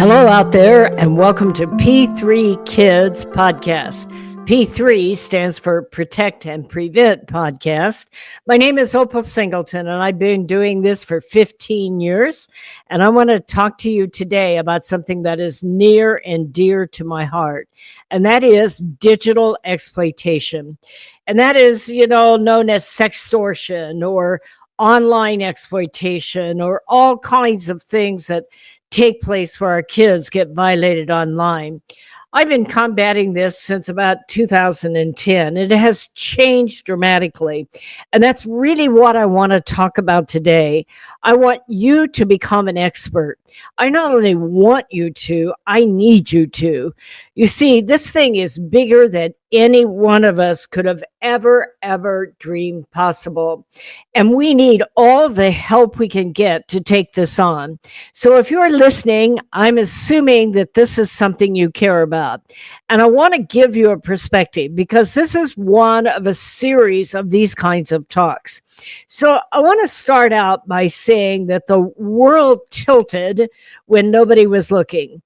Hello out there, and welcome to P3 Kids Podcast. P3 stands for Protect and Prevent Podcast. My name is Opal Singleton, and I've been doing this for 15 years. And I want to talk to you today about something that is near and dear to my heart, and that is digital exploitation. And that is, known as sextortion or online exploitation or all kinds of things that take place where our kids get violated online. I've been combating this since about 2010. It has changed dramatically. And that's really what I want to talk about today. I want you to become an expert. I not only want you to, I need you to. You see, this thing is bigger than any one of us could have ever dreamed possible. And we need all the help we can get to take this on. So if you're listening, I'm assuming that this is something you care about. And I want to give you a perspective because this is one of a series of these kinds of talks. So I want to start out by saying that the world tilted when nobody was looking.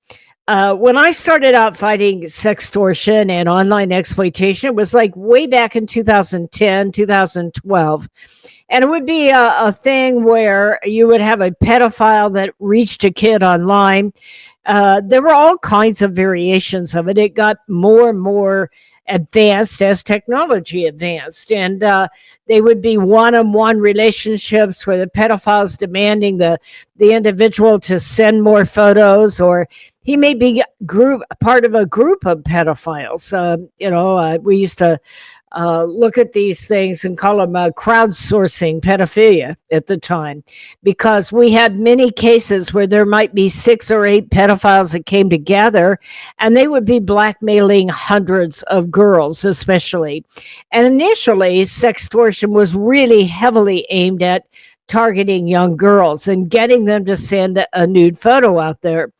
When I started out fighting sextortion and online exploitation, it was like way back in 2010, 2012. And it would be a thing where you would have a pedophile that reached a kid online. There were all kinds of variations of it. It got more and more advanced as technology advanced. And they would be one-on-one relationships where the pedophile's demanding the individual to send more photos, or he may be part of a group of pedophiles. We used to look at these things and call them crowdsourcing pedophilia at the time, because we had many cases where there might be 6 or 8 pedophiles that came together, and they would be blackmailing hundreds of girls, especially. And initially, sextortion was really heavily aimed at targeting young girls and getting them to send a nude photo out there.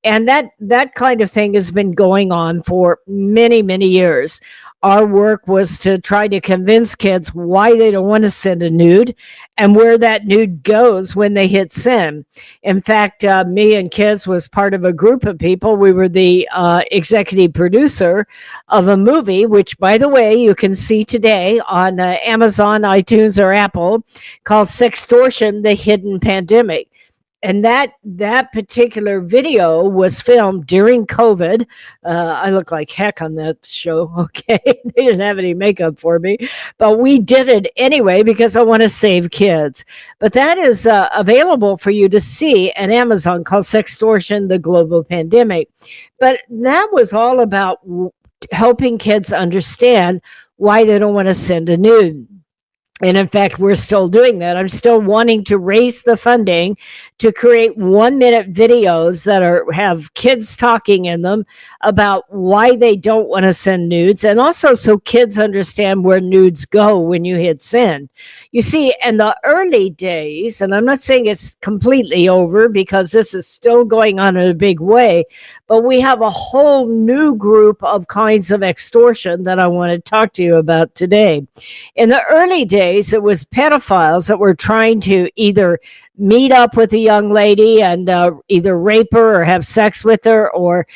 And that kind of thing has been going on for many, many years. Our work was to try to convince kids why they don't want to send a nude and where that nude goes when they hit send. In fact, me and Kids was part of a group of people. We were the executive producer of a movie, which, by the way, you can see today on Amazon, iTunes, or Apple, called Sextortion, The Hidden Pandemic. And that particular video was filmed during COVID. I look like heck on that show, okay? They didn't have any makeup for me. But we did it anyway because I want to save kids. But that is available for you to see at Amazon, called Sextortion, The Global Pandemic. But that was all about helping kids understand why they don't want to send a nude. And in fact, we're still doing that. I'm still wanting to raise the funding to create 1-minute videos that have kids talking in them about why they don't want to send nudes, and also so kids understand where nudes go when you hit send. You see, in the early days, and I'm not saying it's completely over because this is still going on in a big way, but we have a whole new group of kinds of extortion that I want to talk to you about today. In the early days, it was pedophiles that were trying to either meet up with a young lady and either rape her or have sex with her, or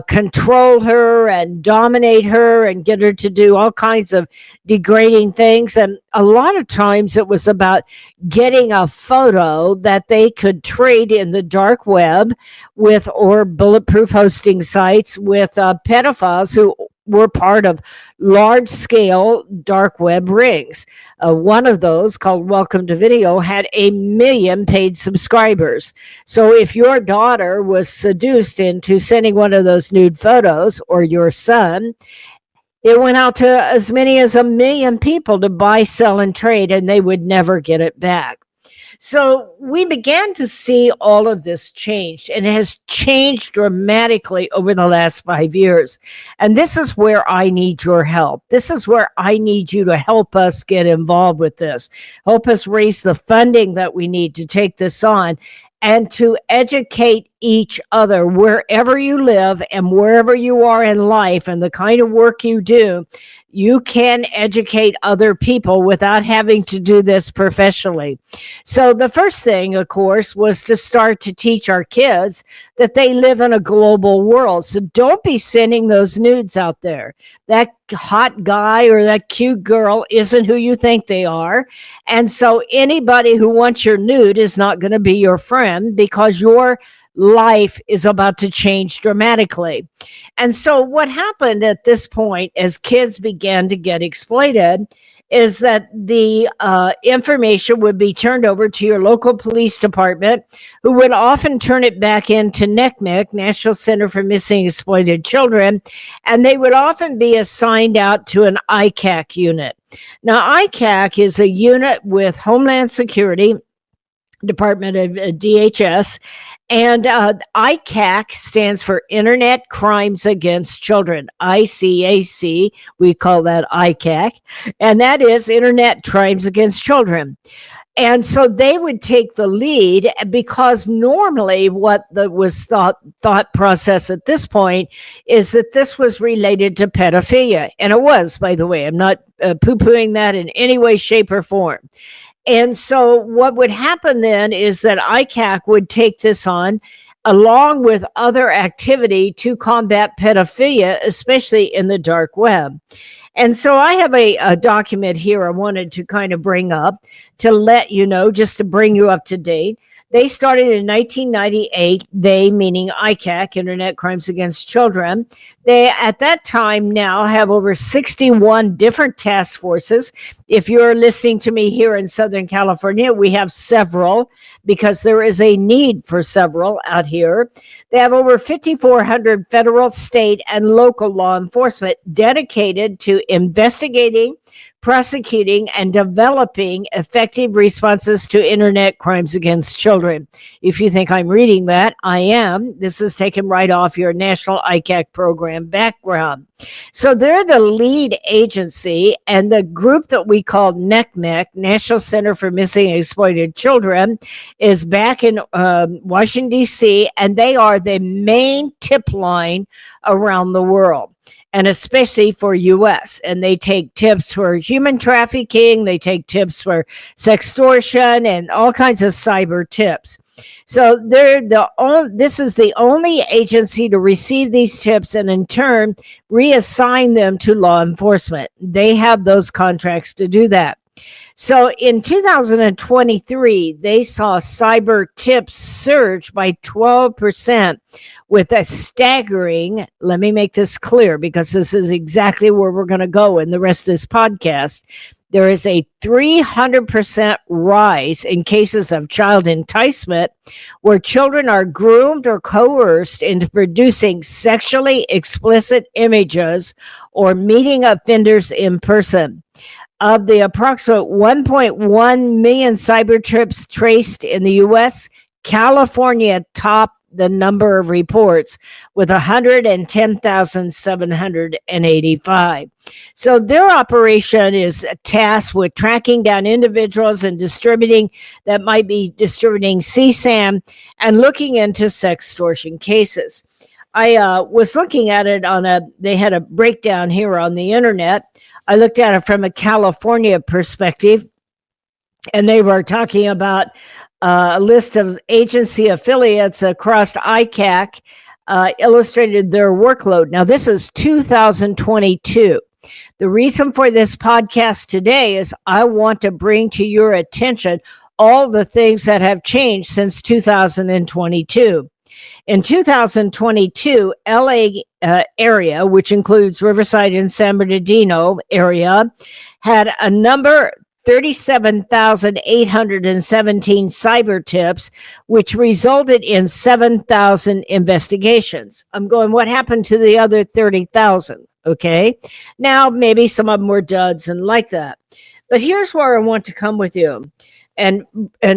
control her and dominate her and get her to do all kinds of degrading things. And a lot of times it was about getting a photo that they could trade in the dark web with, or bulletproof hosting sites with pedophiles who were part of large-scale dark web rings. One of those, called Welcome to Video, had 1 million paid subscribers. So if your daughter was seduced into sending one of those nude photos, or your son, it went out to as many as 1 million people to buy, sell, and trade, and they would never get it back. So we began to see all of this change, and it has changed dramatically over the last 5 years. And this is where I need your help. This is where I need you to help us get involved with this. Help us raise the funding that we need to take this on. and to educate each other wherever you live and wherever you are in life and the kind of work you do. You can educate other people without having to do this professionally. So the first thing, of course, was to start to teach our kids that they live in a global world. So don't be sending those nudes out there. That hot guy or that cute girl isn't who you think they are. And so anybody who wants your nude is not going to be your friend, because your life is about to change dramatically. And so what happened at this point, as kids began to get exploited, is that the information would be turned over to your local police department, who would often turn it back into NCMEC, National Center for Missing and Exploited Children, and they would often be assigned out to an ICAC unit. Now, ICAC is a unit with Homeland Security, Department of DHS, and ICAC stands for Internet Crimes Against Children, ICAC, we call that ICAC, and that is Internet Crimes Against Children. And so they would take the lead, because normally what was thought process at this point is that this was related to pedophilia. And it was, by the way. I'm not poo-pooing that in any way, shape, or form. And so what would happen then is that ICAC would take this on along with other activity to combat pedophilia, especially in the dark web. And so I have a document here I wanted to kind of bring up to let you know, just to bring you up to date. They started in 1998, they meaning ICAC, Internet Crimes Against Children. They, at that time, now have over 61 different task forces. If you're listening to me here in Southern California, we have several, because there is a need for several out here. They have over 5,400 federal, state, and local law enforcement dedicated to investigating, prosecuting, and developing effective responses to internet crimes against children. If you think I'm reading that, I am. This is taken right off your National ICAC program background. So they're the lead agency, and the group that we call NCMEC, National Center for Missing and Exploited Children, is back in Washington, D.C., and they are the main tip line around the world, and especially for U.S. And they take tips for human trafficking, they take tips for sextortion, and all kinds of cyber tips. So this is the only agency to receive these tips and in turn reassign them to law enforcement. They have those contracts to do that. So in 2023, they saw cyber tips surge by 12%, with a staggering, let me make this clear because this is exactly where we're going to go in the rest of this podcast. There is a 300% rise in cases of child enticement, where children are groomed or coerced into producing sexually explicit images or meeting offenders in person. Of the approximate 1.1 million cyber trips traced in the U.S., California topped the number of reports with 110,785. So their operation is tasked with tracking down individuals and distributing CSAM and looking into sextortion cases. I was looking at it they had a breakdown here on the internet. I looked at it from a California perspective, and they were talking about a list of agency affiliates across ICAC, illustrated their workload. Now, this is 2022. The reason for this podcast today is I want to bring to your attention all the things that have changed since 2022. In 2022, LA area, which includes Riverside and San Bernardino area, had a number 37,817 cyber tips, which resulted in 7,000 investigations. I'm going, what happened to the other 30,000? Okay. Now, maybe some of them were duds and like that. But here's where I want to come with you and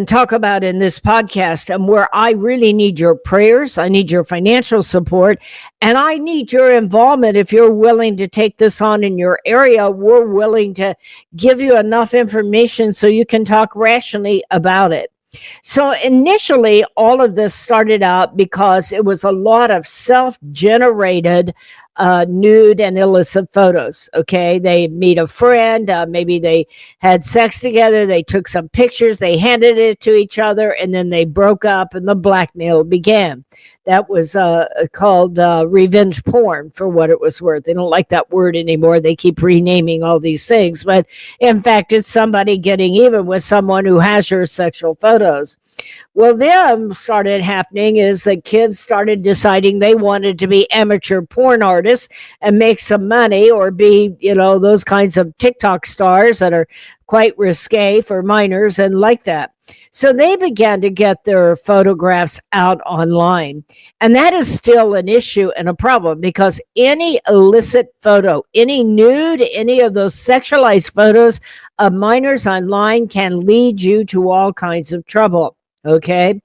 talk about in this podcast, and where I really need your prayers, I need your financial support, and I need your involvement. If you're willing to take this on in your area, we're willing to give you enough information so you can talk rationally about it. So initially, all of this started out because it was a lot of self-generated nude and illicit photos. Okay, they meet a friend, maybe they had sex together, they took some pictures, they handed it to each other, and then they broke up, and the blackmail began. That was called revenge porn, for what it was worth. They don't like that word anymore. They keep renaming all these things, but in fact, it's somebody getting even with someone who has your sexual photos. Well, then started happening is that kids started deciding they wanted to be amateur porn artists and make some money, or be, those kinds of TikTok stars that are quite risque for minors and like that. So they began to get their photographs out online. And that is still an issue and a problem, because any illicit photo, any nude, any of those sexualized photos of minors online can lead you to all kinds of trouble. Okay.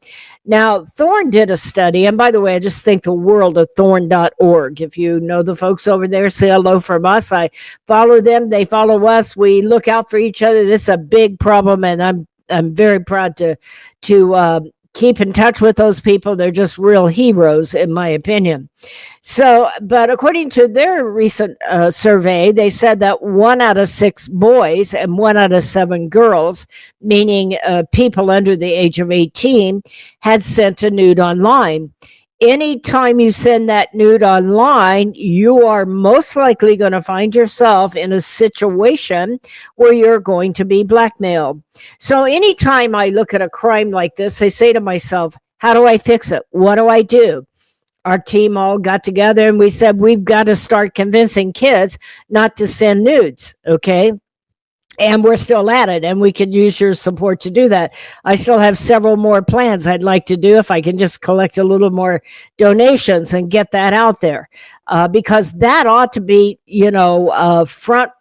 Now, Thorn did a study. And by the way, I just think the world of thorn.org. If you know the folks over there, say hello from us. I follow them. They follow us. We look out for each other. This is a big problem. And I'm very proud to keep in touch with those people. They're just real heroes, in my opinion. So, but according to their recent survey, they said that 1 out of 6 boys and 1 out of 7 girls, meaning people under the age of 18, had sent a nude online. Anytime you send that nude online, you are most likely going to find yourself in a situation where you're going to be blackmailed. So anytime I look at a crime like this, I say to myself, how do I fix it? What do I do? Our team all got together and we said, we've got to start convincing kids not to send nudes, okay? And we're still at it, and we could use your support to do that. I still have several more plans I'd like to do if I can just collect a little more donations and get that out there, because that ought to be, front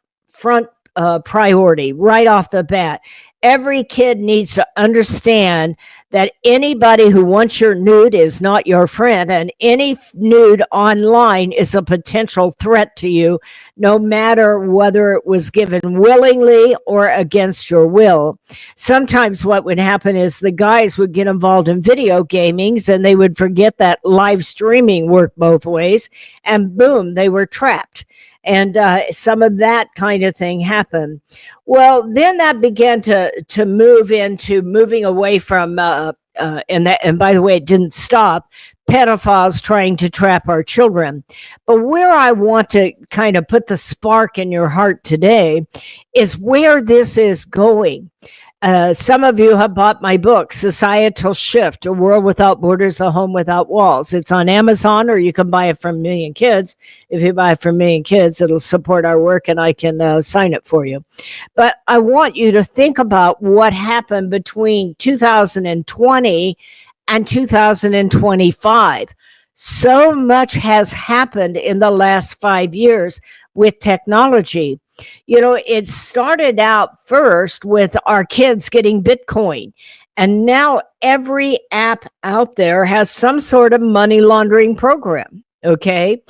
priority right off the bat. Every kid needs to understand that anybody who wants your nude is not your friend, and any nude online is a potential threat to you, no matter whether it was given willingly or against your will. Sometimes what would happen is the guys would get involved in video gamings and they would forget that live streaming worked both ways, and boom, they were trapped. And some of that kind of thing happened. Well, then that began to move into moving away from, and by the way, it didn't stop, pedophiles trying to trap our children. But where I want to kind of put the spark in your heart today is where this is going. Some of you have bought my book, Societal Shift, A World Without Borders, A Home Without Walls. It's on Amazon, or you can buy it from Million Kids. If you buy it from Million Kids, it'll support our work and I can sign it for you. But I want you to think about what happened between 2020 and 2025. So much has happened in the last 5 years with technology. It started out first with our kids getting Bitcoin. And now every app out there has some sort of money laundering program. Okay.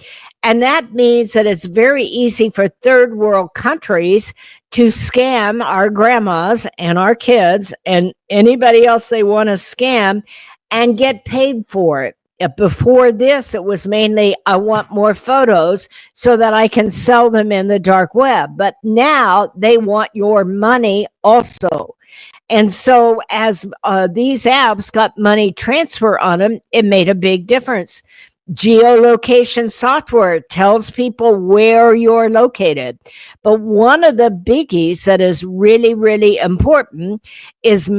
And that means that it's very easy for third world countries to scam our grandmas and our kids and anybody else they want to scam and get paid for it. Before this, it was mainly, I want more photos so that I can sell them in the dark web. But now they want your money also. And so as these apps got money transfer on them, it made a big difference. Geolocation software tells people where you're located. But one of the biggies that is really, really important is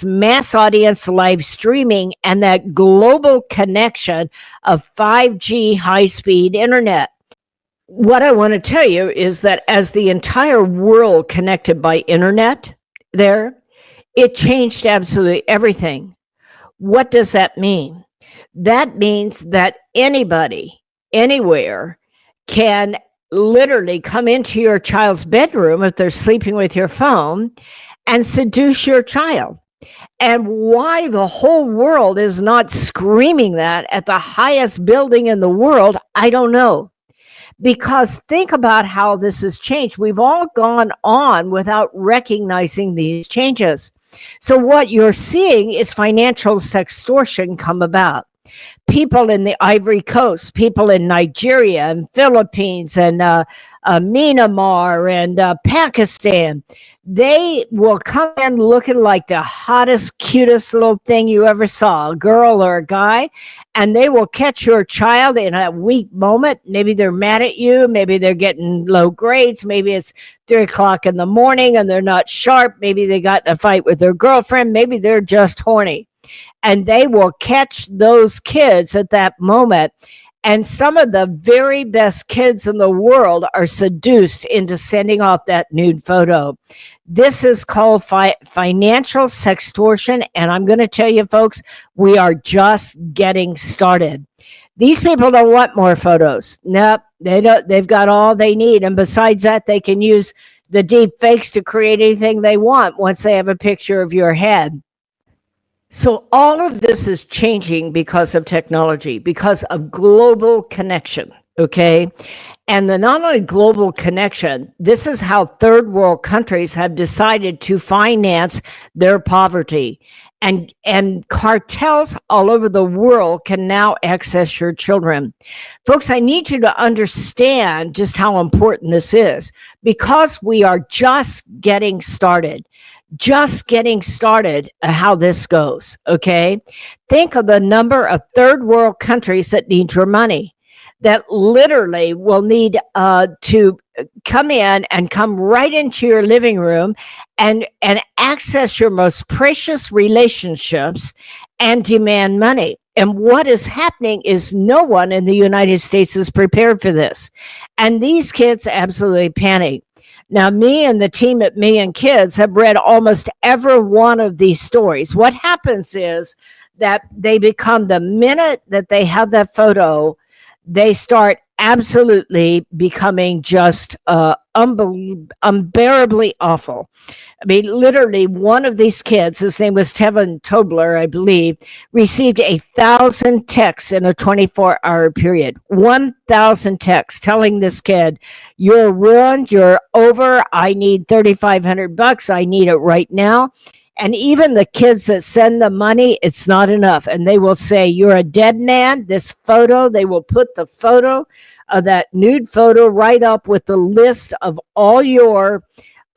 mass audience live streaming and that global connection of 5G high-speed internet. What I want to tell you is that as the entire world connected by internet there, it changed absolutely everything. What does that mean? That means that anybody, anywhere, can literally come into your child's bedroom if they're sleeping with your phone and seduce your child. And why the whole world is not screaming that at the highest building in the world, I don't know. Because think about how this has changed. We've all gone on without recognizing these changes. So what you're seeing is financial sextortion come about. People in the Ivory Coast, people in Nigeria and Philippines and Myanmar and Pakistan, they will come in looking like the hottest, cutest little thing you ever saw, a girl or a guy, and they will catch your child in a weak moment. Maybe they're mad at you. Maybe they're getting low grades. Maybe it's 3:00 in the morning and they're not sharp. Maybe they got in a fight with their girlfriend. Maybe they're just horny. And they will catch those kids at that moment. And some of the very best kids in the world are seduced into sending off that nude photo. This is called financial sextortion. And I'm going to tell you, folks, we are just getting started. These people don't want more photos. Nope, they don't. They've got all they need. And besides that, they can use the deep fakes to create anything they want once they have a picture of your head. So all of this is changing because of technology, because of global connection, okay? And the not only global connection, this is how third world countries have decided to finance their poverty. And cartels all over the world can now access your children. Folks, I need you to understand just how important this is, because we are just getting started. How this goes, okay? Think of the number of third world countries that need your money, that literally will need to come in and come right into your living room and access your most precious relationships and demand money. And what is happening is no one in the United States is prepared for this. And these kids absolutely panic. Now, me and the team at Million Kids have read almost every one of these stories. What happens is that they become, the minute that they have that photo, they start absolutely becoming just unbearably awful. I mean, literally, one of these kids, his name was Tevin Tobler, I believe, received 1,000 texts in a 24-hour period. 1,000 texts telling this kid, "You're ruined, you're over, I need $3,500, I need it right now." And even the kids that send the money, it's not enough. And they will say, "You're a dead man." This photo, they will put the photo of that nude photo right up with the list of all your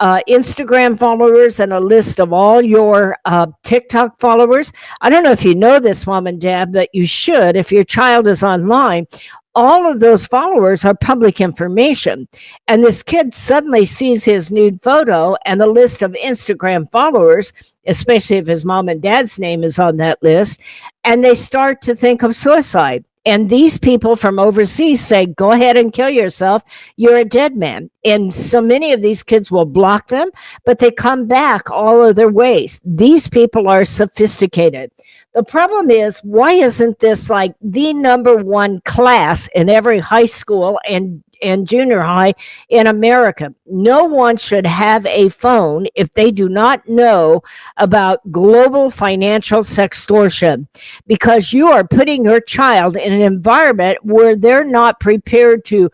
Instagram followers and a list of all your TikTok followers. I don't know if you know this, Mom and Dad, but you should. If your child is online, all of those followers are public information. And this kid suddenly sees his nude photo and the list of Instagram followers, especially if his mom and dad's name is on that list, and they start to think of suicide. And these people from overseas say, "Go ahead and kill yourself. You're a dead man." And so many of these kids will block them, but they come back all other ways. These people are sophisticated. The problem is, why isn't this like the number one class in every high school and junior high in America? No one should have a phone if they do not know about global financial sextortion, because you are putting your child in an environment where they're not prepared to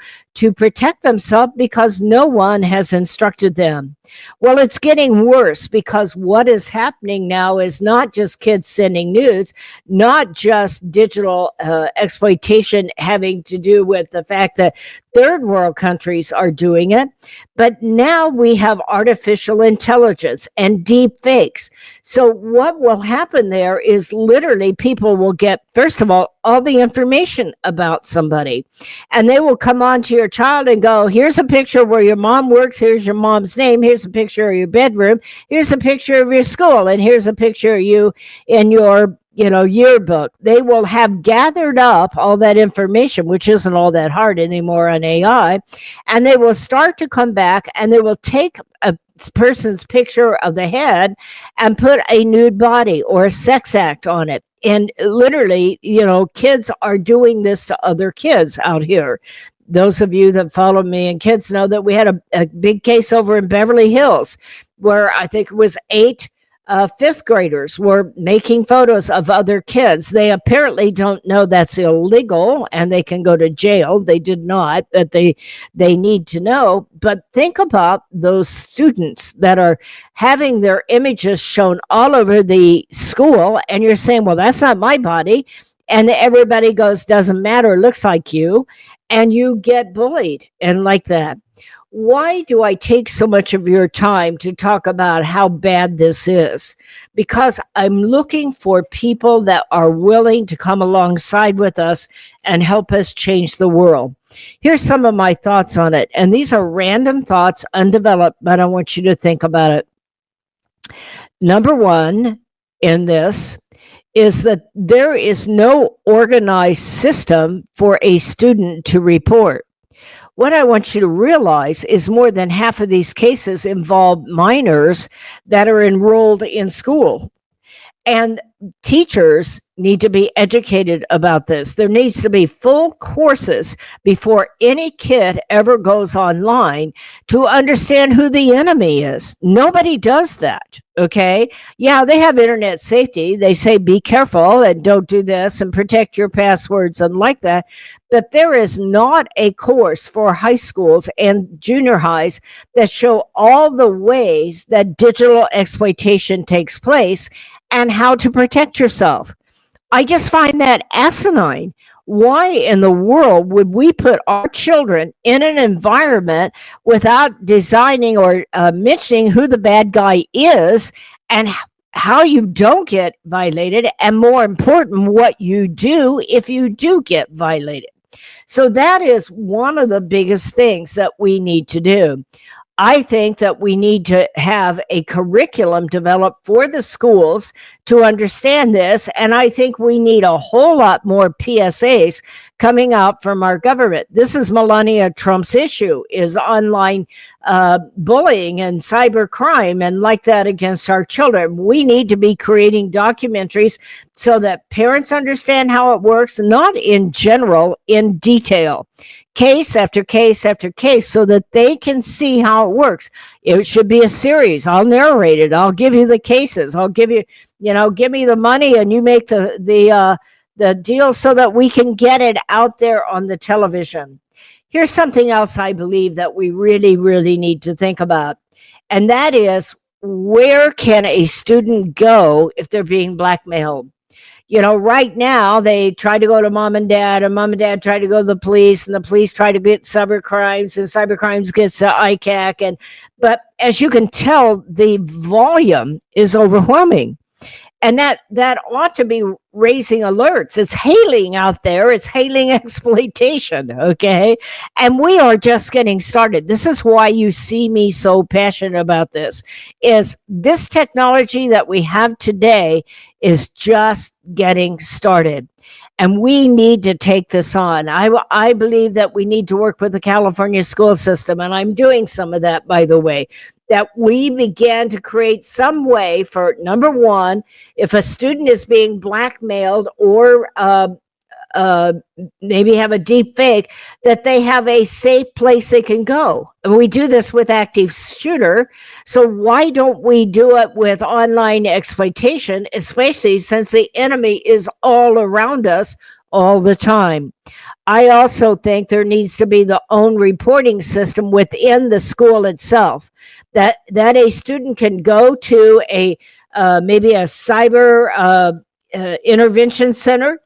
protect themselves because no one has instructed them. Well, it's getting worse, because what is happening now is not just kids sending nudes, not just digital exploitation having to do with the fact that third world countries are doing it, but now we have artificial intelligence and deep fakes. So what will happen there is literally people will get, first of all the information about somebody, and they will come on to your child and go, "Here's a picture where your mom works, here's your mom's name, here's a picture of your bedroom, here's a picture of your school, and here's a picture of you in your yearbook." They will have gathered up all that information, which isn't all that hard anymore on AI, and they will start to come back and they will take a person's picture of the head and put a nude body or a sex act on it. And literally, kids are doing this to other kids out here. Those of you that follow me and kids know that we had a big case over in Beverly Hills where I think it was 8 fifth graders were making photos of other kids. They apparently don't know that's illegal and they can go to jail. They did not, but they need to know. But think about those students that are having their images shown all over the school, and you're saying, well, that's not my body. And everybody goes, doesn't matter, looks like you. And you get bullied and like that. Why do I take so much of your time to talk about how bad this is? Because I'm looking for people that are willing to come alongside with us and help us change the world. Here's some of my thoughts on it. And these are random thoughts, undeveloped, but I want you to think about it. Number one in this is that there is no organized system for a student to report. What I want you to realize is more than half of these cases involve minors that are enrolled in school. And teachers need to be educated about this. There needs to be full courses before any kid ever goes online to understand who the enemy is. Nobody does that, okay? Yeah, they have internet safety. They say be careful and don't do this and protect your passwords and like that. But there is not a course for high schools and junior highs that show all the ways that digital exploitation takes place and how to protect yourself. I just find that asinine. Why in the world would we put our children in an environment without designing or mentioning who the bad guy is and how you don't get violated, and more important, what you do if you do get violated? So that is one of the biggest things that we need to do. I think that we need to have a curriculum developed for the schools to understand this. And I think we need a whole lot more PSAs coming out from our government. This is Melania Trump's issue, is online bullying and cyber crime and like that against our children. We need to be creating documentaries so that parents understand how it works, not in general, in detail. Case after case after case, so that they can see how it works. It should be a series. I'll narrate it. I'll give you the cases. I'll give you, give me the money and you make the deal so that we can get it out there on the television. Here's something else I believe that we really, really need to think about. And that is, where can a student go if they're being blackmailed? Right now they try to go to mom and dad try to go to the police, and the police try to get cyber crimes, and cyber crimes gets ICAC. But as you can tell, the volume is overwhelming. And that ought to be raising alerts. It's hailing out there. It's hailing exploitation, okay? And we are just getting started. This is why you see me so passionate about this, is this technology that we have today is just getting started. And we need to take this on. I believe that we need to work with the California school system, and I'm doing some of that, by the way, that we began to create some way for, number one, if a student is being blackmailed or maybe have a deep fake, that they have a safe place they can go. And we do this with active shooter. So why don't we do it with online exploitation, especially since the enemy is all around us all the time? I also think there needs to be the own reporting system within the school itself, that a student can go to a maybe a cyber intervention center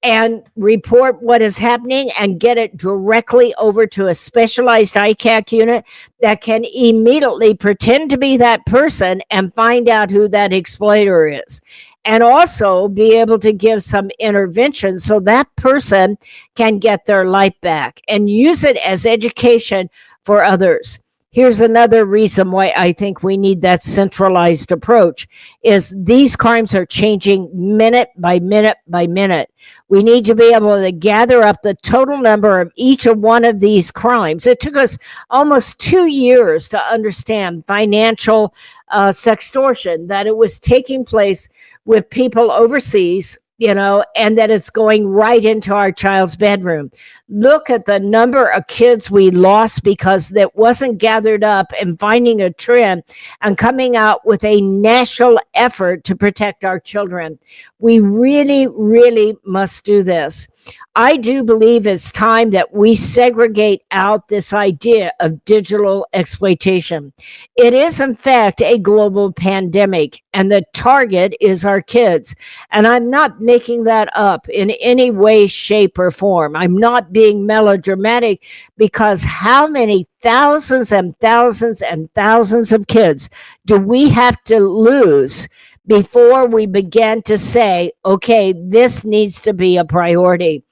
and report what is happening and get it directly over to a specialized ICAC unit that can immediately pretend to be that person and find out who that exploiter is. And also be able to give some intervention so that person can get their life back and use it as education for others. Here's another reason why I think we need that centralized approach, is these crimes are changing minute by minute by minute. We need to be able to gather up the total number of each of one of these crimes. It took us almost 2 years to understand financial sextortion, that it was taking place with people overseas, and that it's going right into our child's bedroom. Look at the number of kids we lost because that wasn't gathered up and finding a trend and coming out with a national effort to protect our children. We really, really must do this. I do believe it's time that we segregate out this idea of digital exploitation. It is, in fact, a global pandemic, and the target is our kids. And I'm not making that up in any way, shape, or form. I'm not being melodramatic, because how many thousands and thousands and thousands of kids do we have to lose before we begin to say, okay, this needs to be a priority?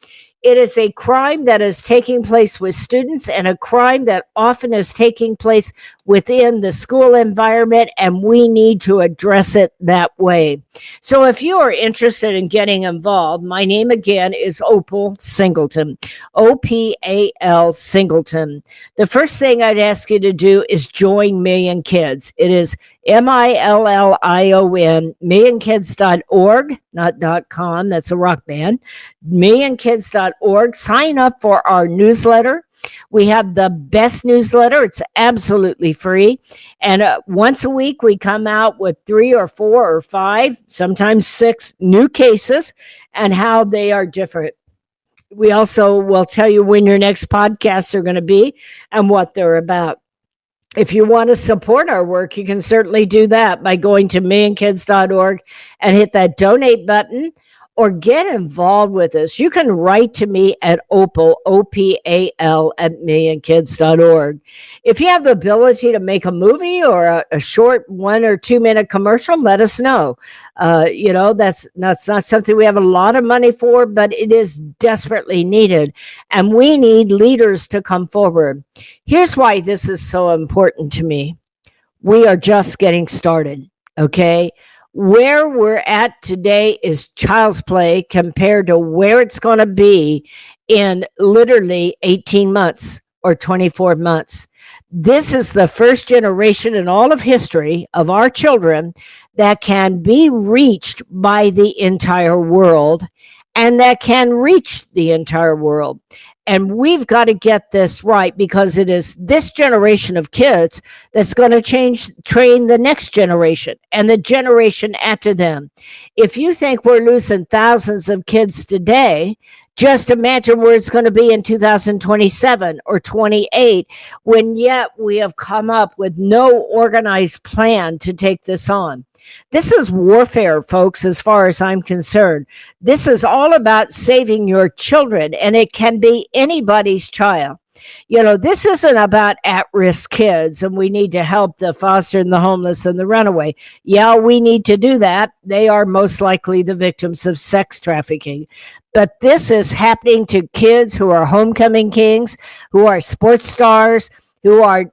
It is a crime that is taking place with students, and a crime that often is taking place within the school environment, and we need to address it that way. So if you are interested in getting involved, my name again is Opal Singleton, OPAL Singleton. The first thing I'd ask you to do is join Million Kids. It is MILLION, millionkids.org, not .com, that's a rock band, millionkids.org. Sign up for our newsletter. We have the best newsletter. It's absolutely free. And once a week, we come out with 3 or 4 or 5, sometimes 6 new cases and how they are different. We also will tell you when your next podcasts are going to be and what they're about. If you want to support our work, you can certainly do that by going to millionkids.org and hit that donate button, or get involved with us. You can write to me at Opal, OPAL, at millionkids.org. If you have the ability to make a movie or a short 1 or 2 minute commercial, let us know. That's not something we have a lot of money for, but it is desperately needed. And we need leaders to come forward. Here's why this is so important to me. We are just getting started, okay? Where we're at today is child's play compared to where it's going to be in literally 18 months or 24 months. This is the first generation in all of history of our children that can be reached by the entire world, and that can reach the entire world. And we've got to get this right, because it is this generation of kids that's going to train the next generation and the generation after them. If you think we're losing thousands of kids today, just imagine where it's going to be in 2027 or 28, when yet we have come up with no organized plan to take this on. This is warfare, folks, as far as I'm concerned. This is all about saving your children, and it can be anybody's child. This isn't about at-risk kids, and we need to help the foster and the homeless and the runaway. Yeah, we need to do that. They are most likely the victims of sex trafficking. But this is happening to kids who are homecoming kings, who are sports stars, who are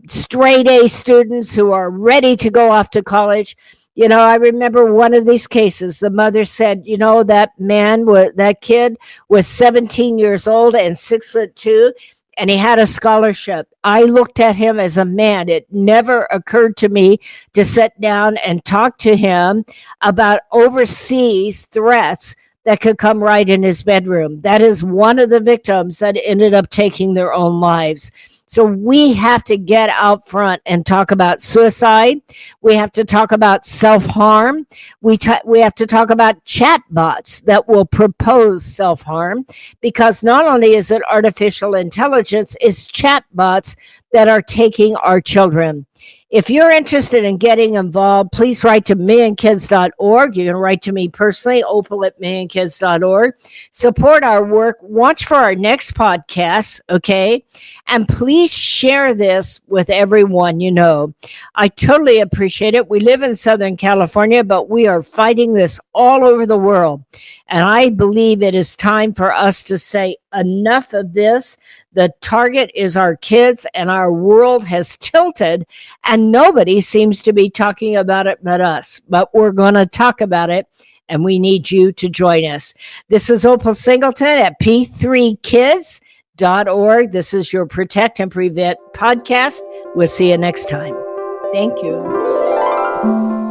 straight A students, who are ready to go off to college. I remember one of these cases. The mother said, that kid was 17 years old and 6'2", and he had a scholarship. I looked at him as a man. It never occurred to me to sit down and talk to him about overseas threats that could come right in his bedroom. That is one of the victims that ended up taking their own lives. So we have to get out front and talk about suicide. We have to talk about self-harm. We have to talk about chatbots that will propose self-harm, because not only is it artificial intelligence, it's chatbots that are taking our children. If you're interested in getting involved, please write to millionkids.org. You can write to me personally, Opal at millionkids.org. Support our work. Watch for our next podcast, okay? And please share this with everyone you know. I totally appreciate it. We live in Southern California, but we are fighting this all over the world. And I believe it is time for us to say enough of this. The target is our kids, and our world has tilted, and nobody seems to be talking about it but us. But we're going to talk about it, and we need you to join us. This is Opal Singleton at p3kids.org. This is your Protect and Prevent podcast. We'll see you next time. Thank you.